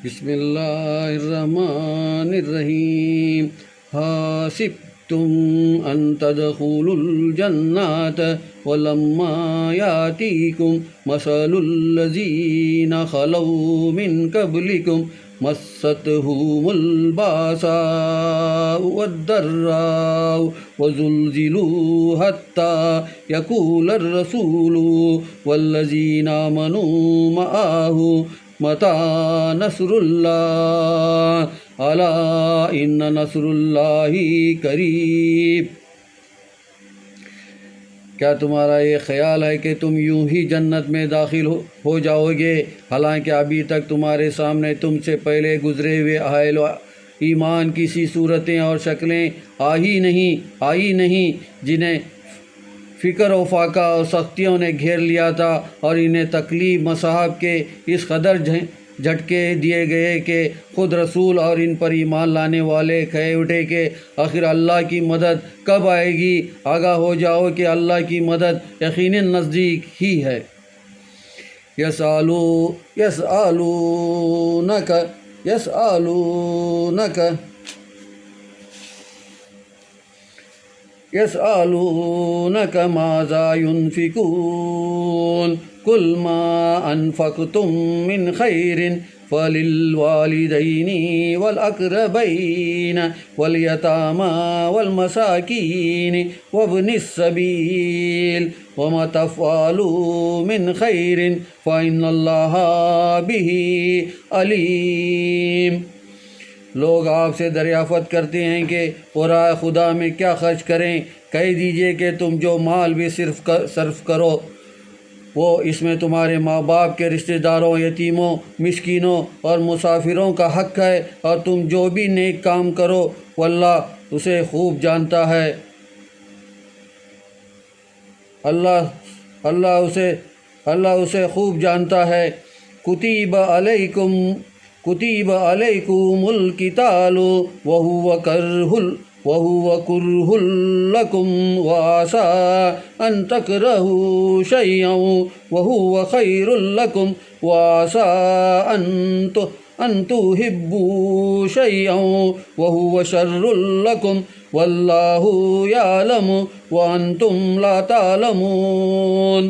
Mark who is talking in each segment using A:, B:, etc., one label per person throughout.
A: بسم اللہ الرحمن الرحیم حاسبتم ان تدخلوا الجنات ولما یاتیکم مثل الذین خلوا من قبلکم مستهم الباساء والضراء وزلزلوا حتى يقول الرسول والذين آمنوا معه متى نصر اللہ الا ان نصر اللہ قریب۔ کیا تمہارا یہ خیال ہے کہ تم یوں ہی جنت میں داخل ہو جاؤ گے، حالانکہ ابھی تک تمہارے سامنے تم سے پہلے گزرے ہوئے اہل ایمان کی سی صورتیں اور شکلیں آئی نہیں جنہیں فکر و فاقہ اور سختیوں نے گھیر لیا تھا، اور انہیں تکلیف مصائب کے اس قدر جھٹکے دیے گئے کہ خود رسول اور ان پر ایمان لانے والے کہہ اٹھے کہ آخر اللہ کی مدد کب آئے گی؟ آگاہ ہو جاؤ کہ اللہ کی مدد یقیناً نزدیک ہی ہے۔ یسألونک ماذا ينفقون قل ما انفقتم من خیر فللوالدین والاقربین والیتامی والمساکین وابن السبیل وما تفعلوا من خیر فإن اللہ بہ علیم۔ لوگ آپ سے دریافت کرتے ہیں کہ راہ خدا میں کیا خرچ کریں، کہہ دیجئے کہ تم جو مال بھی صرف کرو وہ اس میں تمہارے ماں باپ کے رشتہ داروں، یتیموں، مسکینوں اور مسافروں کا حق ہے، اور تم جو بھی نیک کام کرو واللہ اسے خوب جانتا ہے۔ اللہ اسے خوب جانتا ہے۔ کتب علیکم القتال وهو کرہ لکم وعسى ان تکرہوا شیئا وهو خیر لکم وعسى ان تحبوا شیئا وهو شر لکم واللہ یعلم وانتم لا تعلمون۔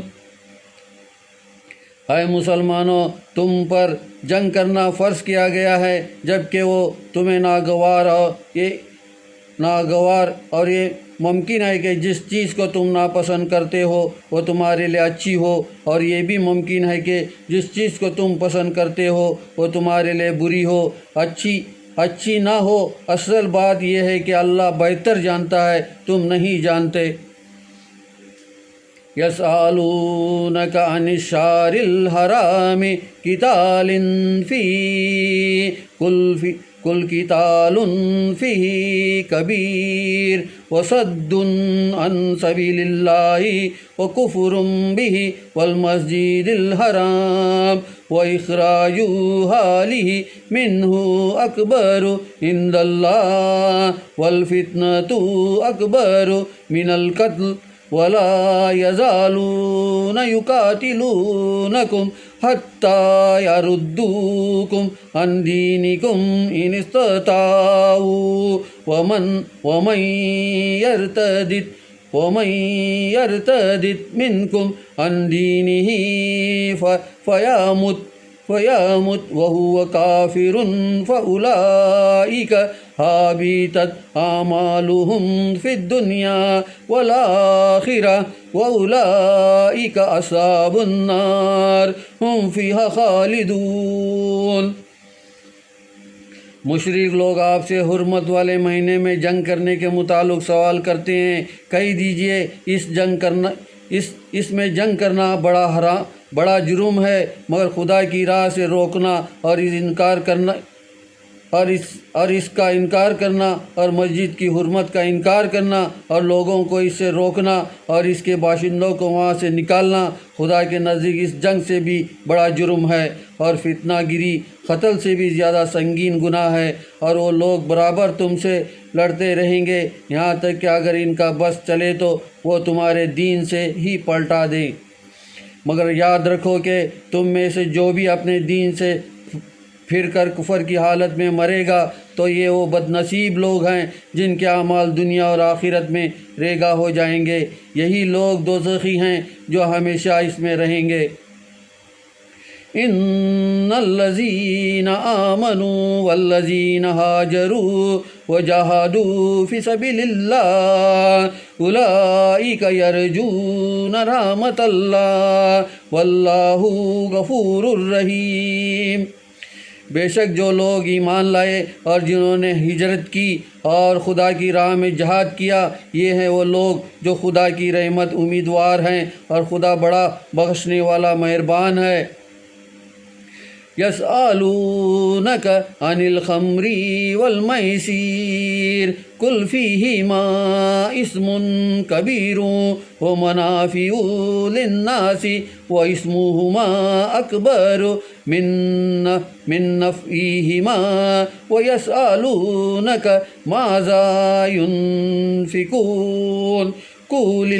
A: اے مسلمانوں، تم پر جنگ کرنا فرض کیا گیا ہے جبکہ وہ تمہیں ناگوار اور یہ ممکن ہے کہ جس چیز کو تم ناپسند کرتے ہو وہ تمہارے لیے اچھی ہو، اور یہ بھی ممکن ہے کہ جس چیز کو تم پسند کرتے ہو وہ تمہارے لیے بری ہو، اچھی نہ ہو۔ اصل بات یہ ہے کہ اللہ بہتر جانتا ہے، تم نہیں جانتے۔ یسألونک عن الشہر الحرام قتال فیہ قل قتال فیہ کبیر وصد عن سبیل اللہ وکفر بہ والمسجد الحرام واخراج اہلہ منہ اکبر عند اللہ والفتنۃ اکبر من القتل ولا یزالون یقاتلونکم حتی یردوکم عن دینکم ان استطاعوا ومن یرتدد منکم عن دینہ فیمت وهو کافر فأولئک حبطت اعمالهم فی الدنیا والآخرہ وأولئک اصحاب النار هم فیہا خالدون۔ مشرک لوگ آپ سے حرمت والے مہینے میں جنگ کرنے کے متعلق سوال کرتے ہیں، کہہ دیجئے اس میں جنگ کرنا بڑا جرم ہے، مگر خدا کی راہ سے روکنا اور اس کا انکار کرنا اور مسجد کی حرمت کا انکار کرنا اور لوگوں کو اس سے روکنا اور اس کے باشندوں کو وہاں سے نکالنا خدا کے نزدیک اس جنگ سے بھی بڑا جرم ہے، اور فتنہ گیری قتل سے بھی زیادہ سنگین گناہ ہے، اور وہ لوگ برابر تم سے لڑتے رہیں گے یہاں تک کہ اگر ان کا بس چلے تو وہ تمہارے دین سے ہی پلٹا دیں۔ مگر یاد رکھو کہ تم میں سے جو بھی اپنے دین سے پھر کر کفر کی حالت میں مرے گا تو یہ وہ بد نصیب لوگ ہیں جن کے اعمال دنیا اور آخرت میں ریگا ہو جائیں گے۔ یہی لوگ دوزخی ہیں جو ہمیشہ اس میں رہیں گے۔ ان الذین آمنوا والذین هاجروا وجاہدوا فی سبیل اللہ اولئک یرجون رحمت اللہ واللہ غفور الرحیم۔ بے شک جو لوگ ایمان لائے اور جنہوں نے ہجرت کی اور خدا کی راہ میں جہاد کیا، یہ ہیں وہ لوگ جو خدا کی رحمت امیدوار ہیں، اور خدا بڑا بخشنے والا مہربان ہے۔ یسألونک عن الخمر والمیسیر قل فیہما اسم کبیر ومنافع للناس واسمہما اکبر من نفعہما ویسألونک ماذا ينفقون قل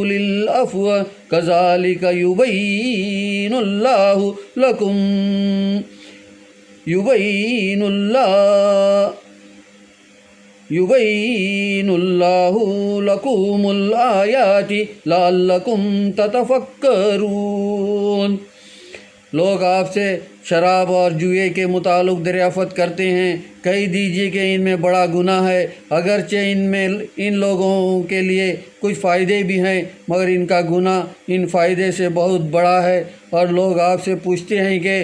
A: العفو کذالک یبین اللہ لکم الآیات لعلکم تتفکرون۔ لوگ آپ سے شراب اور جوئے کے متعلق دریافت کرتے ہیں، کہہ دیجیے کہ ان میں بڑا گناہ ہے، اگرچہ ان لوگوں کے لیے کچھ فائدے بھی ہیں، مگر ان کا گناہ ان فائدے سے بہت بڑا ہے۔ اور لوگ آپ سے پوچھتے ہیں کہ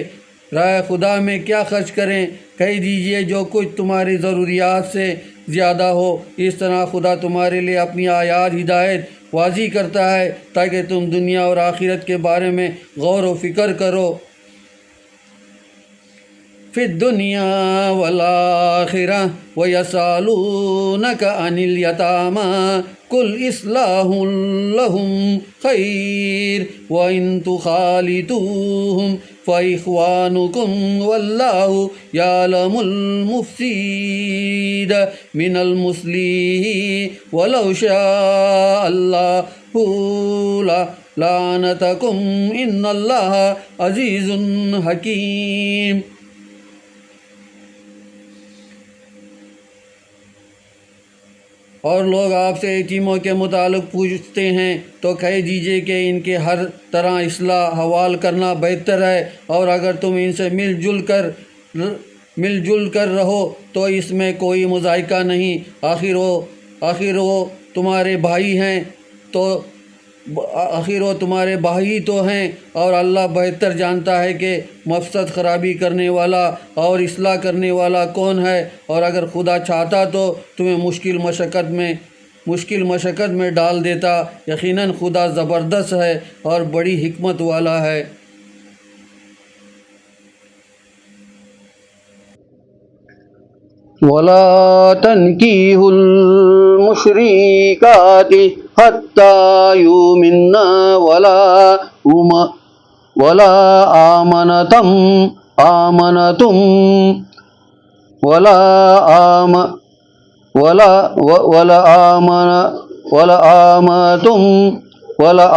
A: راہ خدا میں کیا خرچ کریں، کہہ دیجیے جو کچھ تمہاری ضروریات سے زیادہ ہو۔ اس طرح خدا تمہارے لیے اپنی آیات ہدایت واضح کرتا ہے تاکہ تم دنیا اور آخرت کے بارے میں غور و فکر کرو۔ فی الدنیا والآخرہ ویسألونک عن الیتامی قل اصلاح لہم خیر وان تخالطوہم فاخوانکم واللہ یعلم المفسد من المصلح ولو شاء اللہ لعنتکم ان اللہ عزیز حکیم۔ اور لوگ آپ سے یتیموں کے متعلق پوچھتے ہیں تو کہہ دیجیے کہ ان کے ہر طرح اصلاح حوال کرنا بہتر ہے، اور اگر تم ان سے مل جل کر رہو تو اس میں کوئی مذائقہ نہیں۔ آخر وہ تمہارے بھائی تو ہیں، اور اللہ بہتر جانتا ہے کہ مفسد خرابی کرنے والا اور اصلاح کرنے والا کون ہے۔ اور اگر خدا چاہتا تو تمہیں مشکل مشقت میں ڈال دیتا، یقیناً خدا زبردست ہے اور بڑی حکمت والا ہے۔ وَلَا تَنكِحُوا الْمُشْرِكَاتِ حَتَّى يُؤْمِنَّ وَلَا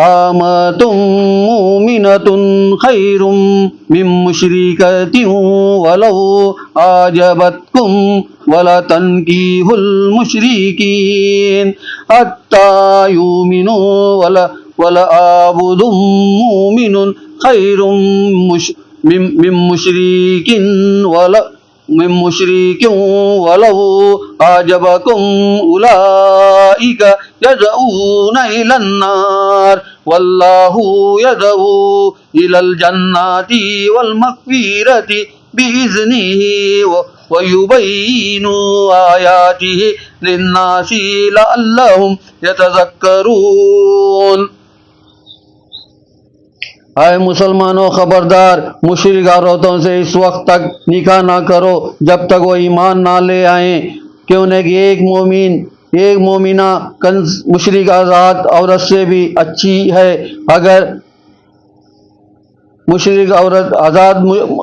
A: آمَةٌ مُؤْمِنَةٌ خَيْرٌ مِّن مُّشْرِكَةٍ وَلَوْ أَعْجَبَتْكُمْ وَلَا تَنكِحُوا الْمُشْرِكِينَ حَتَّى يُؤْمِنُوا وَلَعَبْدٌ مُّؤْمِنٌ خَيْرٌ مِّن مُّشْرِكٍ وَلَوْ أَعْجَبَكُمْ أُولَٰئِكَ يَدْعُونَ إِلَى النَّارِ وَاللَّهُ يَدْعُو إِلَى الْجَنَّةِ وَالْمَغْفِرَةِ بِإِذْنِهِ وَيُبَيِّنُ آيَاتِهِ لِلنَّاسِ لَعَلَّهُمْ يَتَذَكَّرُونَ۔ اے مسلمانوں، خبردار، مشرک عورتوں سے اس وقت تک نکاح نہ کرو جب تک وہ ایمان نہ لے آئیں، کیوں نہ کہ ایک مومنہ کنز مشرک آزاد عورت سے بھی اچھی ہے۔ اگر مشرک عورت آزاد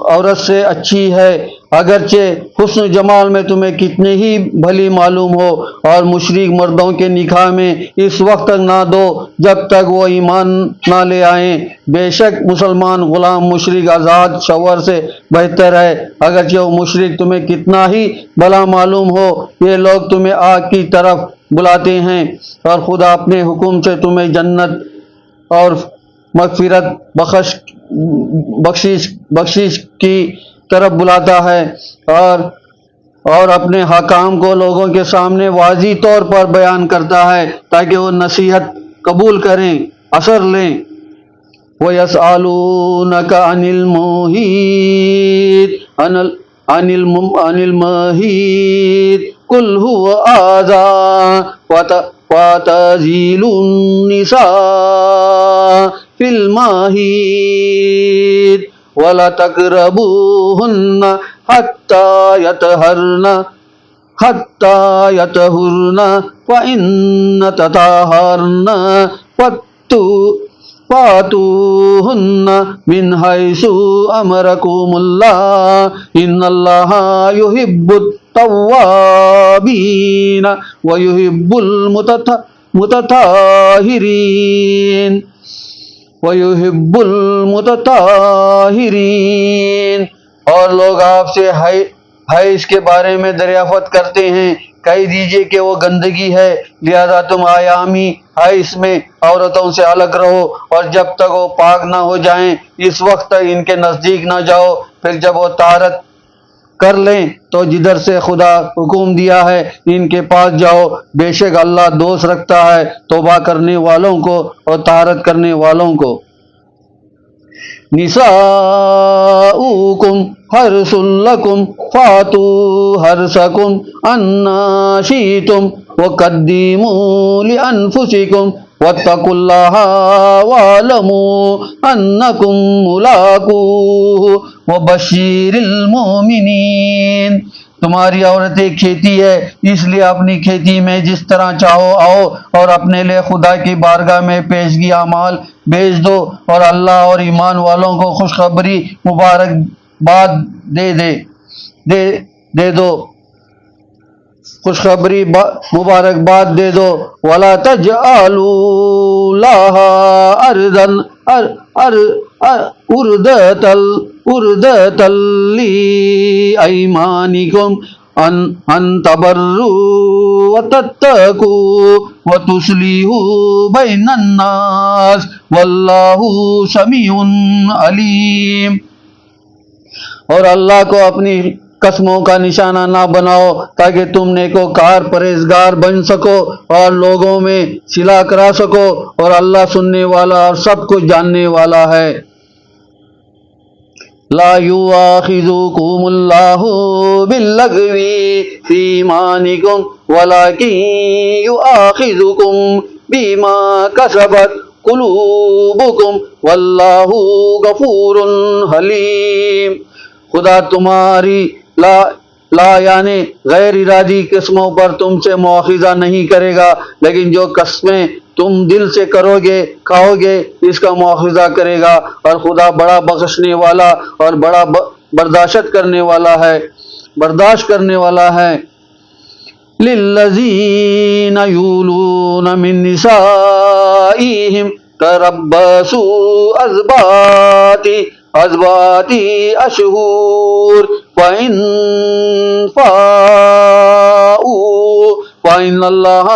A: عورت سے اچھی ہے، اگرچہ حسن جمال میں تمہیں کتنی ہی بھلی معلوم ہو، اور مشرک مردوں کے نکاح میں اس وقت تک نہ دو جب تک وہ ایمان نہ لے آئیں۔ بے شک مسلمان غلام مشرک آزاد شوہر سے بہتر ہے، اگرچہ وہ مشرک تمہیں کتنا ہی بھلا معلوم ہو۔ یہ لوگ تمہیں آگ کی طرف بلاتے ہیں، اور خدا اپنے حکم سے تمہیں جنت اور مغفرت بخشش کی طرف بلاتا ہے، اور اپنے حکام کو لوگوں کے سامنے واضح طور پر بیان کرتا ہے تاکہ وہ نصیحت قبول کریں، اثر لیں۔ وَيَسْأَلُونَكَ عَنِ الْمَحِيضِ قُلْ هُوَ أَذًى فَاعْتَزِلُوا النِّسَاءَ فِي الْمَحِيضِ وَلَا تَقْرَبُوهُنَّ حَتَّى يَطْهُرْنَ فَإِنَّ تَطَهَّرْنَ فَأْتُوهُنَّ مِنْ حَيْثُ أَمَرَكُمُ اللَّهُ إِنَّ اللَّهَ يُحِبُّ التَّوَّابِينَ وَيُحِبُّ المُتَطَهِّرِينَ۔ اور لوگ آپ سے حیض کے بارے میں دریافت کرتے ہیں، کہہ دیجئے کہ وہ گندگی ہے، لہذا تم ایامی حیض میں عورتوں سے الگ رہو، اور جب تک وہ پاک نہ ہو جائیں اس وقت تک ان کے نزدیک نہ جاؤ، پھر جب وہ طہارت کر لیں تو جدھر سے خدا حکم دیا ہے ان کے پاس جاؤ، بے شک اللہ دوست رکھتا ہے توبہ کرنے والوں کو اور طہارت کرنے والوں کو۔ نِسَاؤُکُمْ حَرْثٌ لَکُمْ فَأْتُوا حَرْثَکُمْ أَنَّىٰ شِئْتُمْ وَقَدِّمُوا لِأَنفُسِکُمْ وَاتَّقُوا اللَّهَ وَاعْلَمُوا أَنَّکُمْ مُلَاقُوهُ وَبَشِّرِ الْمُؤْمِنِينَ۔ تمہاری عورتیں کھیتی ہے، اس لیے اپنی کھیتی میں جس طرح چاہو آؤ، اور اپنے لیے خدا کی بارگاہ میں پیشگی اعمال بھیج دو، اور اللہ اور ایمان والوں کو خوشخبری مبارکباد دے دو۔ وَلَا تَجْعَلُوا اللَّهَ عُرْضَةً لِأَيْمَانِكُمْ أَن تَبَرُّوا وَتَتَّقُوا وَتُصْلِحُوا بَيْنَ النَّاسِ وَاللَّهُ سَمِيعٌ عَلِيمٌ۔ اور اللہ کو اپنی قسموں کا نشانہ نہ بناؤ تاکہ تم نیکوکار پرہیزگار بن سکو اور لوگوں میں صلح کرا سکو، اور اللہ سننے والا اور سب کچھ جاننے والا ہے۔ لا يؤاخذكم الله باللغو في أيمانكم ولكن يؤاخذكم بما كسبت قلوبكم والله غفور حليم۔ خدا تمہاری لا یعنی غیر ارادی قسموں پر تم سے مواخذہ نہیں کرے گا، لیکن جو قسمیں تم دل سے کرو گے کھاؤ گے اس کا مواخذہ کرے گا، اور خدا بڑا بخشنے والا اور بڑا برداشت کرنے والا ہے۔ للذین یولون من نسائہم تربصوا أربعة أشهر فإن فاءوا فإن الله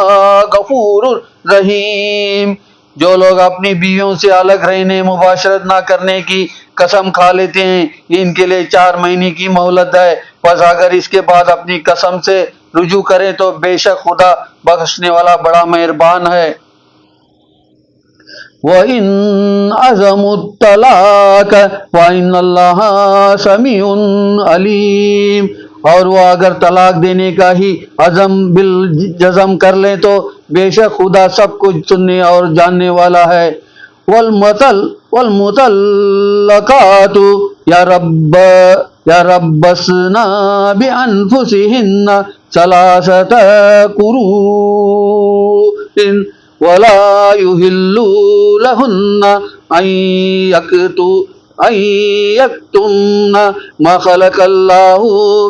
A: غفور رحیم۔ جو لوگ اپنی بیویوں سے الگ رہنے مباشرت نہ کرنے کی قسم کھا لیتے ہیں ان کے لیے 4 مہینے کی مہلت ہے، پس اگر اس کے بعد اپنی قسم سے رجوع کریں تو بے شک خدا بخشنے والا بڑا مہربان ہے۔ وَإِنْ عَزَمُوا الطَّلَاقَ فَإِنَّ اللَّهَ سَمِيعٌ عَلِيمٌ۔ اور وہ اگر طلاق دینے کا ہی بالجزم کر لیں تو بے شک خدا سب کچھ سننے اور جاننے والا ہے۔ وَالْمُطَلَّقَاتُ يَتَرَبَّصْنَ بِأَنفُسِهِنَّ 3 قُرُوءٍ وَلَا يُحِلُّ لَهُنَّ أَن أن يكتمن ما خلق الله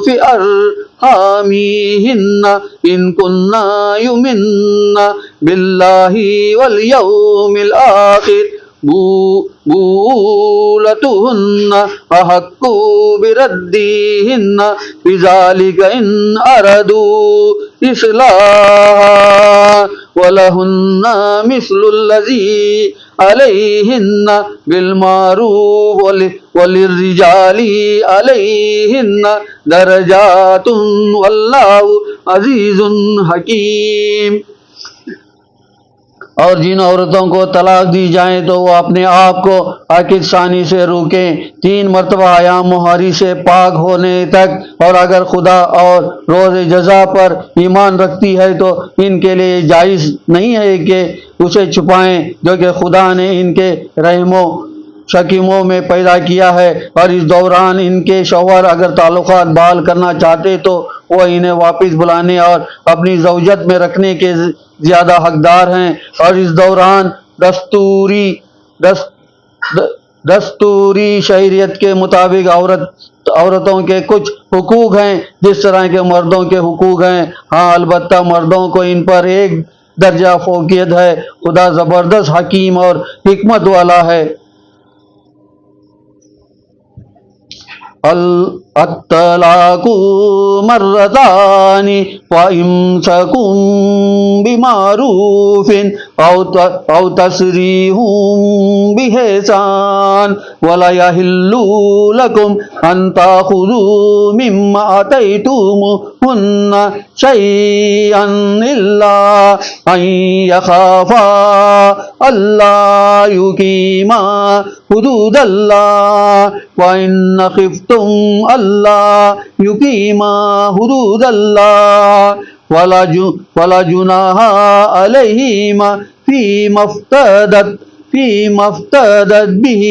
A: في أرحامهن إن كنا يؤمن بالله واليوم الآخر بولتهن أحق بردهن بذلك إن أرادوا إصلاحا ولهن مثل الذي عليهن بالمعروف وللرجال عليهن درجات والله عزيز حكيم۔ اور جن عورتوں کو طلاق دی جائیں تو وہ اپنے آپ کو عاقد ثانی سے روکیں 3 مرتبہ ایام مہاری سے پاک ہونے تک، اور اگر خدا اور روز جزا پر ایمان رکھتی ہے تو ان کے لیے جائز نہیں ہے کہ اسے چھپائیں جو کہ خدا نے ان کے رحموں شکیموں میں پیدا کیا ہے، اور اس دوران ان کے شوہر اگر تعلقات بحال کرنا چاہتے تو وہ انہیں واپس بلانے اور اپنی زوجت میں رکھنے کے زیادہ حقدار ہیں۔ اور اس دوران دستوری شریعت کے مطابق عورتوں کے کچھ حقوق ہیں جس طرح کے مردوں کے حقوق ہیں، ہاں البتہ مردوں کو ان پر ایک درجہ فوقیت ہے۔ خدا زبردست حکیم اور حکمت والا ہے۔ الطلاق مرتان فإمساك بمعروف أو تسريح بإحسان ولا يحل لكم أن تأخذوا مما آتيتموهن شيئا إلا أن يخافا ألا يقيما حدود الله وإن خفتم ألا يقيما حدود الله فلا جناح عليهما فيما افتدت به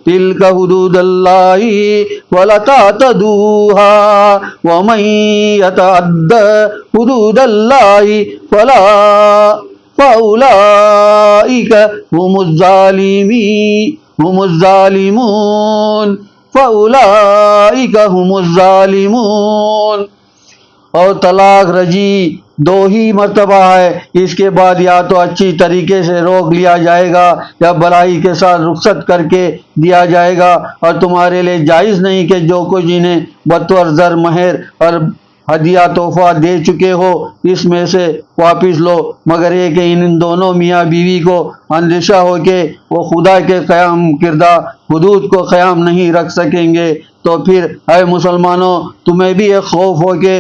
A: تلك حدود الله ولا تعتدوها ومن يتعد حدود الله فأولئك هم الظالمون۔ اور طلاق رجی 2 ہی مرتبہ ہے، اس کے بعد یا تو اچھی طریقے سے روک لیا جائے گا یا بلائی کے ساتھ رخصت کر کے دیا جائے گا، اور تمہارے لیے جائز نہیں کہ جو کچھ انہیں بطور زر مہر اور ہدیہ تحفہ دے چکے ہو اس میں سے واپس لو، مگر یہ کہ ان دونوں میاں بیوی کو اندیشہ ہو کہ وہ خدا کے قیام کردہ حدود کو قیام نہیں رکھ سکیں گے، تو پھر اے مسلمانوں تمہیں بھی ایک خوف ہو کہ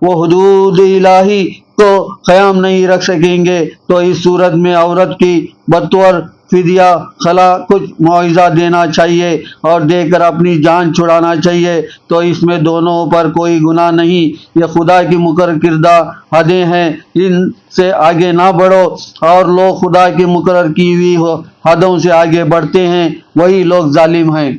A: وہ حدود الہی کو قیام نہیں رکھ سکیں گے، تو اس صورت میں عورت کی بطور فدیہ خلا کچھ معاوضہ دینا چاہیے اور دے کر اپنی جان چھڑانا چاہیے، تو اس میں دونوں پر کوئی گناہ نہیں۔ یہ خدا کی مقرر کردہ حدیں ہیں، ان سے آگے نہ بڑھو، اور لوگ خدا کی مقرر کی ہوئی حدوں سے آگے بڑھتے ہیں، وہی لوگ ظالم ہیں۔